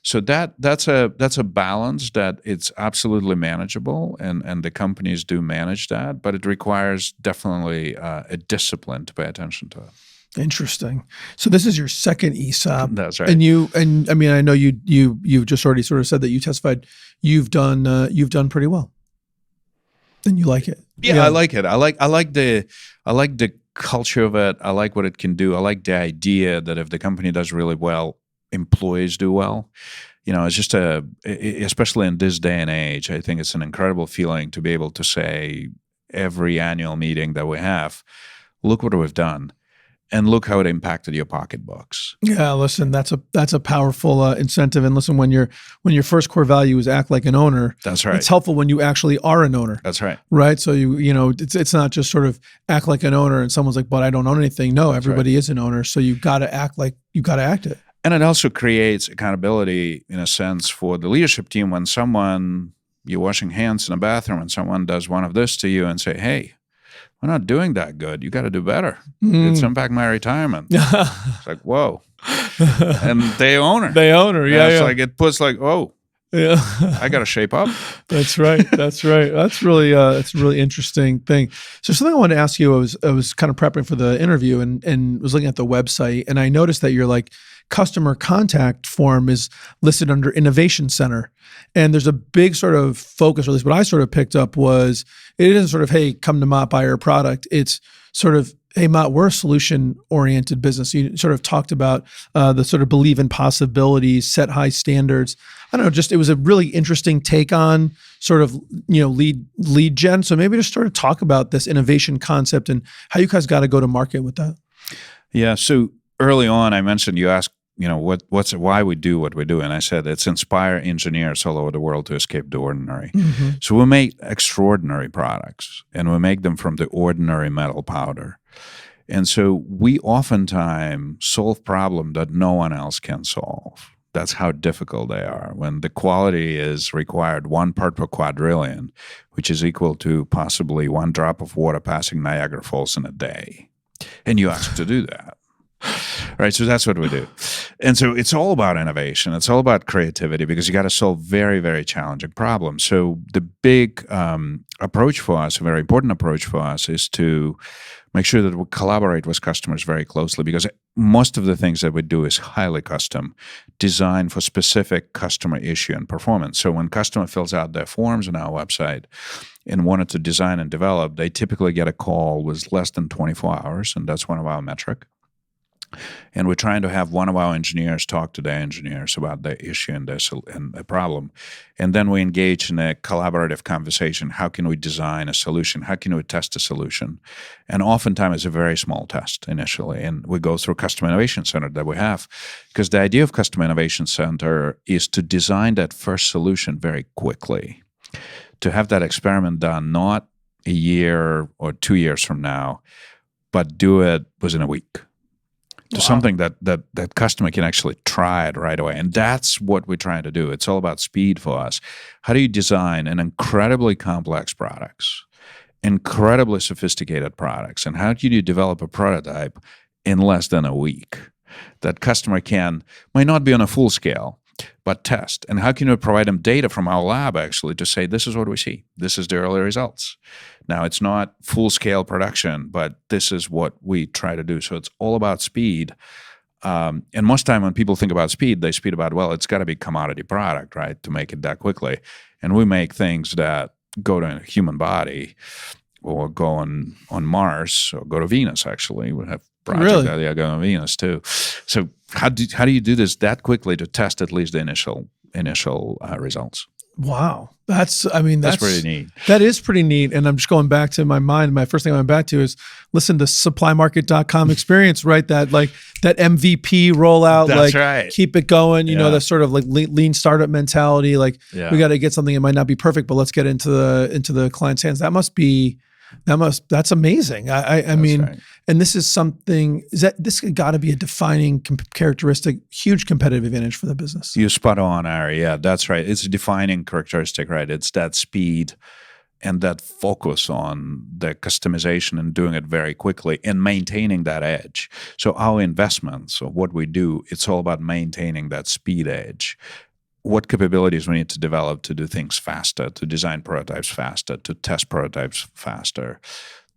Speaker 1: so that's a balance that it's absolutely manageable, and the companies do manage that, but it requires definitely a discipline to pay attention to it.
Speaker 2: Interesting. So this is your second ESOP.
Speaker 1: That's right.
Speaker 2: And I mean, I know you've just already sort of said that you testified you've done pretty well. And you like it.
Speaker 1: Yeah, I like it. I like the culture of it. I like what it can do. I like the idea that if the company does really well, employees do well. It's just especially in this day and age, I think it's an incredible feeling to be able to say every annual meeting that we have, look what we've done. And look how it impacted your pocketbooks.
Speaker 2: Yeah, listen, that's a powerful incentive. And listen, when your first core value is act like an owner,
Speaker 1: that's right.
Speaker 2: It's helpful when you actually are an owner.
Speaker 1: That's right.
Speaker 2: Right. So it's not just sort of act like an owner and someone's like, but I don't own anything. No, everybody is an owner. So you got to act it.
Speaker 1: And it also creates accountability in a sense for the leadership team when you're washing hands in a bathroom and someone does one of this to you and say, hey, we're not doing that good. You got to do better. It's impact my retirement. It's like, whoa. And they own her.
Speaker 2: Yeah.
Speaker 1: It's like, it puts like, oh, yeah, I got to shape up.
Speaker 2: That's right. That's really a really interesting thing. So something I wanted to ask you, I was kind of prepping for the interview and was looking at the website, and I noticed that your customer contact form is listed under Innovation Center. And there's a big sort of focus, or at least what I sort of picked up was, it isn't sort of, hey, come to Mott, buy our product. It's sort of, hey, Mott, we're a solution-oriented business. You sort of talked about the sort of believe in possibilities, set high standards. I don't know, just it was a really interesting take on sort of, lead gen. So maybe just sort of talk about this innovation concept and how you guys got to go to market with that.
Speaker 1: Yeah, so early on I mentioned, you asked, why we do what we do. And I said, it's inspire engineers all over the world to escape the ordinary. Mm-hmm. So we make extraordinary products, and we make them from the ordinary metal powder. And so we oftentimes solve problems that no one else can solve. That's how difficult they are. When the quality is required 1 part per quadrillion, which is equal to possibly 1 drop of water passing Niagara Falls in a day. And you ask to do that. Right, so that's what we do. And so it's all about innovation. It's all about creativity because you got to solve very, very challenging problems. So the big approach for us, a very important approach for us, is to make sure that we collaborate with customers very closely because most of the things that we do is highly custom, designed for specific customer issue and performance. So when customer fills out their forms on our website and wanted to design and develop, they typically get a call with less than 24 hours, and that's one of our metric. And we're trying to have one of our engineers talk to their engineers about the issue and the problem. And then we engage in a collaborative conversation. How can we design a solution? How can we test a solution? And oftentimes it's a very small test initially. And we go through Customer Innovation Center that we have. Because the idea of Customer Innovation Center is to design that first solution very quickly. To have that experiment done not a year or 2 years from now, but do it within a week. To something that customer can actually try it right away. And that's what we're trying to do. It's all about speed for us. How do you design an incredibly complex products, incredibly sophisticated products, and how do you develop a prototype in less than a week that customer might not be on a full scale, but test? And how can we provide them data from our lab actually to say, this is what we see. This is the early results. Now, it's not full-scale production, but this is what we try to do. So it's all about speed. And most time when people think about speed, they speak about, well, it's got to be commodity product, right, to make it that quickly. And we make things that go to a human body or go on Mars or go to Venus, actually. We have projects that go on Venus, too. So how do you do this that quickly to test at least the initial results?
Speaker 2: Wow. That's
Speaker 1: pretty neat.
Speaker 2: That is pretty neat. And I'm just going back to my mind. My first thing I went back to is listen to supplymarket.com experience, right? That MVP rollout,
Speaker 1: that's right.
Speaker 2: Keep it going, you know, that sort of like lean startup mentality. Like we got to get something that might not be perfect, but let's get into the client's hands. That's amazing. I mean, right. And this is something, this got to be a defining characteristic, huge competitive advantage for the business.
Speaker 1: You're spot on, Ari. Yeah, that's right. It's a defining characteristic, right? It's that speed and that focus on the customization and doing it very quickly and maintaining that edge. So our investments or what we do, it's all about maintaining that speed edge. What capabilities we need to develop to do things faster, to design prototypes faster, to test prototypes faster,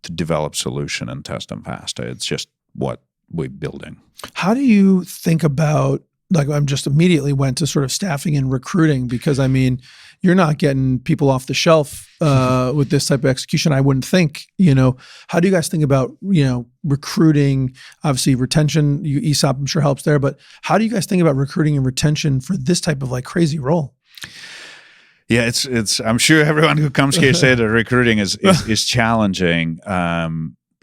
Speaker 1: to develop solution and test them faster. It's just what we're building. How
Speaker 2: do you think about, like I'm just immediately went to sort of staffing and recruiting because I mean, you're not getting people off the shelf with this type of execution, I wouldn't think, you know. How do you guys think about, you know, recruiting, obviously retention, ESOP I'm sure helps there, but how do you guys think about recruiting and retention for this type of like crazy role?
Speaker 1: Yeah, it's. I'm sure everyone who comes here say that recruiting is challenging.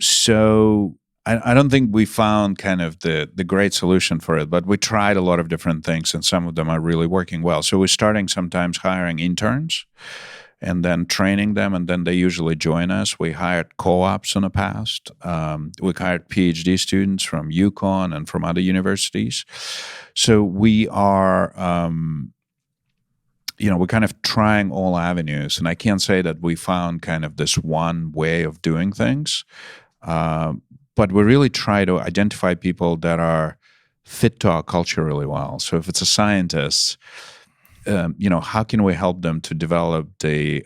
Speaker 1: So I don't think we found kind of the great solution for it, but we tried a lot of different things, and some of them are really working well. So we're starting sometimes hiring interns, and then training them, and then they usually join us. We hired co-ops in the past. We hired PhD students from UConn and from other universities. So we are. You know, we're kind of trying all avenues, and I can't say that we found kind of this one way of doing things, but we really try to identify people that are fit to our culture really well. So if it's a scientist, you know, how can we help them to develop the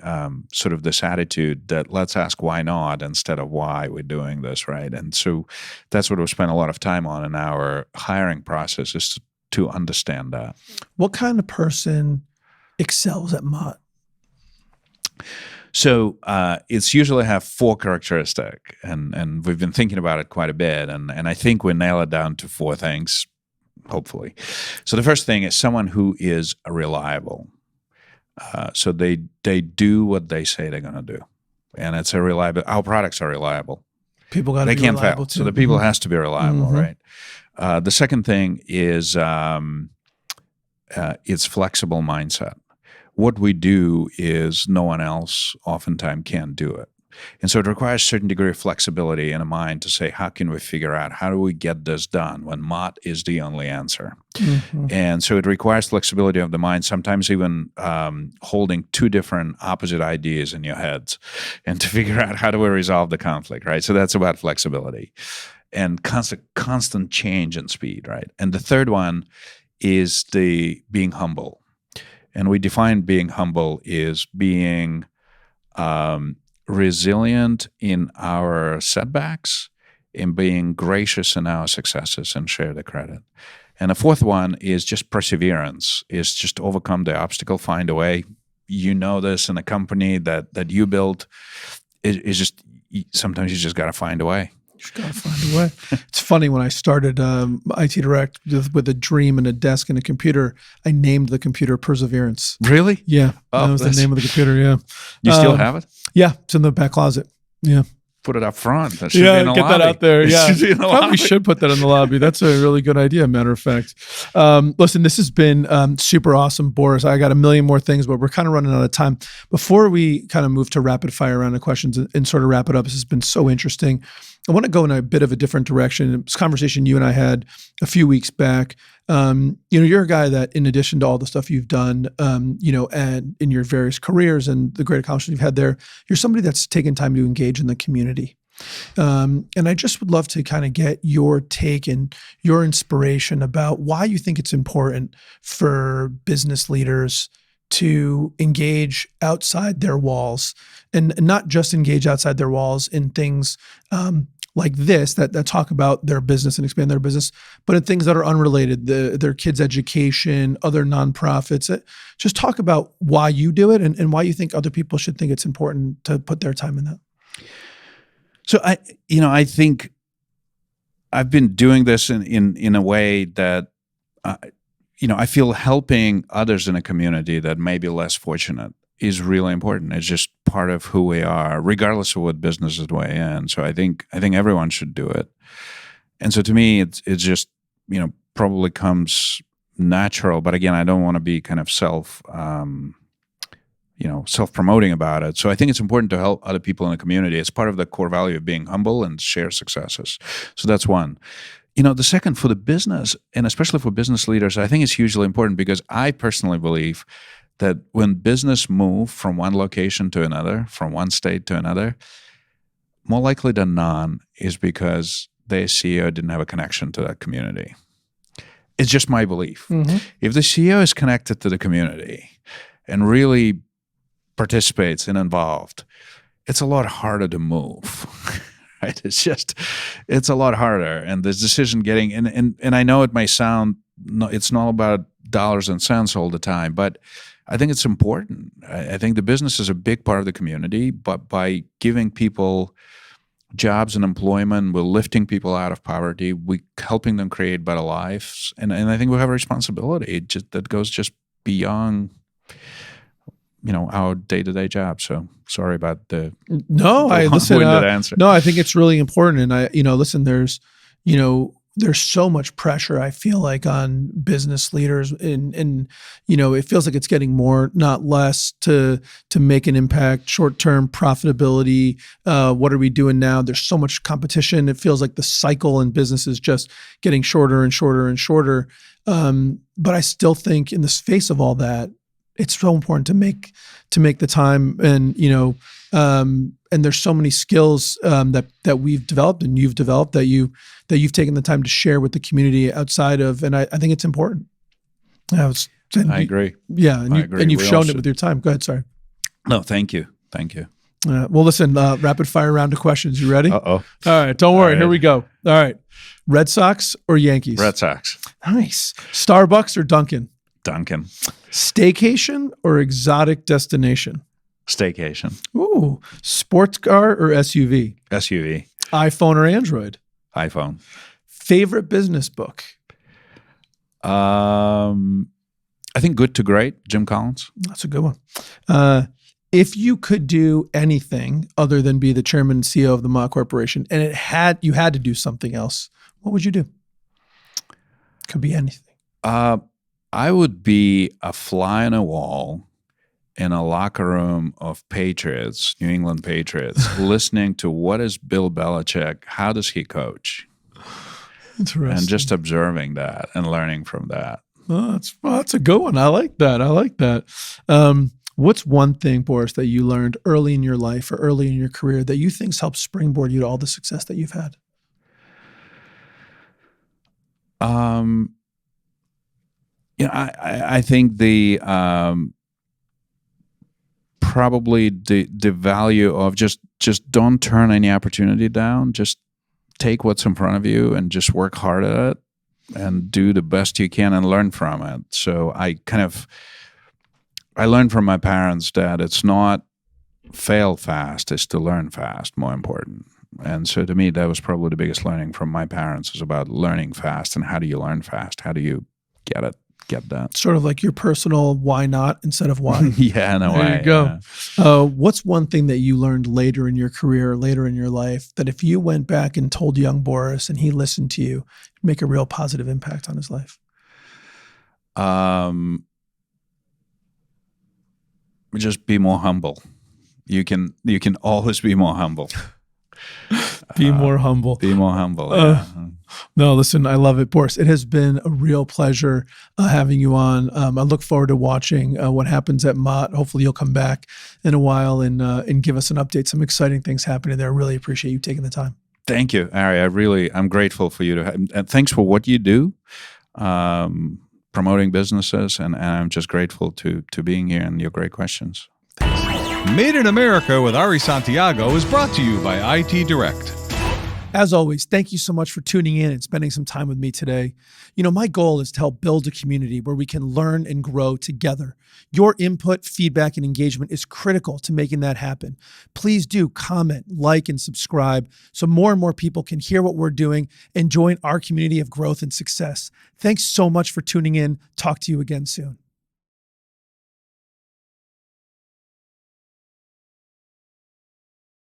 Speaker 1: sort of this attitude that let's ask why not instead of why we're doing this, right? And so that's what we spend a lot of time on in our hiring process is to understand that.
Speaker 2: What kind of person excels at Mott?
Speaker 1: So it's usually have 4 characteristics, and we've been thinking about it quite a bit, and I think we nail it down to 4 things, hopefully. So the first thing is someone who is reliable. So they do what they say they're going to do, and it's a reliable. Our products are reliable.
Speaker 2: People got to be
Speaker 1: reliable. They can't fail.
Speaker 2: Too.
Speaker 1: So the people has to be reliable, right? The second thing is it's flexible mindset. What we do is no one else oftentimes can do it. And so it requires a certain degree of flexibility in a mind to say, how can we figure out, how do we get this done when Mott is the only answer?
Speaker 2: Mm-hmm.
Speaker 1: And so it requires flexibility of the mind, sometimes even holding two different opposite ideas in your heads and to figure out how do we resolve the conflict, right? So that's about flexibility and constant change and speed, right? And the third one is the being humble. And we define being humble is being resilient in our setbacks and being gracious in our successes and share the credit. And the fourth one is just perseverance, is just overcome the obstacle, find a way. You know this in a company that you built. It's just sometimes you just got to find a way.
Speaker 2: You just got to find a way. It's funny, when I started IT Direct with a dream and a desk and a computer, I named the computer Perseverance.
Speaker 1: Really?
Speaker 2: Yeah.
Speaker 1: Oh,
Speaker 2: that was the name of the computer, yeah.
Speaker 1: You still have it?
Speaker 2: Yeah, it's in the back closet. Yeah.
Speaker 1: Put it up front. That should be in the
Speaker 2: get
Speaker 1: lobby.
Speaker 2: that out there. Yeah, probably
Speaker 1: lobby.
Speaker 2: should put that in the lobby. That's a really good idea. Matter of fact, listen, this has been super awesome, Boris. I got a million more things, but we're kind of running out of time. Before we kind of move to rapid fire round of questions and sort of wrap it up, this has been so interesting. I want to go in a bit of a different direction. It was a conversation you and I had a few weeks back. You're a guy that, in addition to all the stuff you've done, and in your various careers and the great accomplishments you've had there, you're somebody that's taken time to engage in the community. And I just would love to kind of get your take and your inspiration about why you think it's important for business leaders to engage outside their walls, and not just engage outside their walls in things like this that talk about their business and expand their business, but in things that are unrelated, their kids' education, other nonprofits. Just talk about why you do it and why you think other people should think it's important to put their time in that.
Speaker 1: So I think I've been doing this in a way that I feel helping others in a community that may be less fortunate is really important. It's just part of who we are, regardless of what businesses we're in. So I think everyone should do it. And so to me, it's just probably comes natural. But again, I don't want to be kind of self-promoting about it. So I think it's important to help other people in the community. It's part of the core value of being humble and share successes. So that's one. The second, for the business, and especially for business leaders, I think it's hugely important because I personally believe that when business move from one location to another, from one state to another, more likely than not is because their CEO didn't have a connection to that community. It's just my belief. Mm-hmm. If the CEO is connected to the community and really participates and involved, it's a lot harder to move. Right? It's a lot harder. And this decision getting, and I know it may sound, it's not about dollars and cents all the time, but I think it's important. I think the business is a big part of the community, but by giving people jobs and employment, we're lifting people out of poverty, we're helping them create better lives. And I think we have a responsibility that goes just beyond our day-to-day job. So sorry about the long-winded answer.
Speaker 2: No, I think it's really important. And listen, there's so much pressure, I feel like, on business leaders, and it feels like it's getting more, not less, to make an impact, short-term profitability. What are we doing now? There's so much competition. It feels like the cycle in business is just getting shorter and shorter and shorter. But I still think, in the face of all that, it's so important to make the time, and and there's so many skills that we've developed and you've developed that you've taken the time to share with the community outside of, and I think it's important.
Speaker 1: I agree.
Speaker 2: Yeah,
Speaker 1: I agree.
Speaker 2: And you've shown it with your time. Go ahead. Sorry.
Speaker 1: No, thank you.
Speaker 2: Well, listen, rapid fire round of questions. You ready?
Speaker 1: Uh-oh.
Speaker 2: All right, don't worry. All right. Here we go. All right, Red Sox or Yankees?
Speaker 1: Red Sox.
Speaker 2: Nice. Starbucks or Dunkin'?
Speaker 1: Dunkin'.
Speaker 2: Staycation or exotic destination?
Speaker 1: Staycation.
Speaker 2: Ooh. Sports car or SUV?
Speaker 1: SUV.
Speaker 2: iPhone or Android?
Speaker 1: iPhone.
Speaker 2: Favorite business book?
Speaker 1: I think Good to Great, Jim Collins.
Speaker 2: That's a good one. If you could do anything other than be the chairman and CEO of the Mott Corporation, and you had to do something else, what would you do? Could be anything.
Speaker 1: I would be a fly on a wall in a locker room of Patriots, New England Patriots, listening to what is Bill Belichick, how does he coach,
Speaker 2: Interesting.
Speaker 1: and just observing that and learning from that.
Speaker 2: Oh, that's a good one. I like that. What's one thing, Boris, that you learned early in your life or early in your career that you think's helped springboard you to all the success that you've had?
Speaker 1: I think probably the value of just don't turn any opportunity down. Just take what's in front of you and just work hard at it and do the best you can and learn from it. So I learned from my parents that it's not fail fast, it's to learn fast, more important. And so to me, that was probably the biggest learning from my parents, is about learning fast. And how do you learn fast? How do you get that?
Speaker 2: Sort of like your personal why not instead of why.
Speaker 1: Yeah, no way.
Speaker 2: There you go.
Speaker 1: Yeah.
Speaker 2: What's one thing that you learned later in your career, later in your life, that if you went back and told young Boris and he listened to you, it'd make a real positive impact on his life?
Speaker 1: Just be more humble. You can always be more humble.
Speaker 2: Be more humble.
Speaker 1: Be more humble. Yeah.
Speaker 2: No, listen, I love it, Boris. It has been a real pleasure having you on. I look forward to watching what happens at Mott. Hopefully you'll come back in a while and give us an update. Some exciting things happening there. I really appreciate you taking the time.
Speaker 1: Thank you, Ari. I'm grateful for you and thanks for what you do, promoting businesses, and I'm just grateful to being here and your great questions.
Speaker 3: Made in America with Ari Santiago is brought to you by IT Direct.
Speaker 2: As always, thank you so much for tuning in and spending some time with me today. You know, my goal is to help build a community where we can learn and grow together. Your input, feedback, and engagement is critical to making that happen. Please do comment, like, and subscribe so more and more people can hear what we're doing and join our community of growth and success. Thanks so much for tuning in. Talk to you again soon.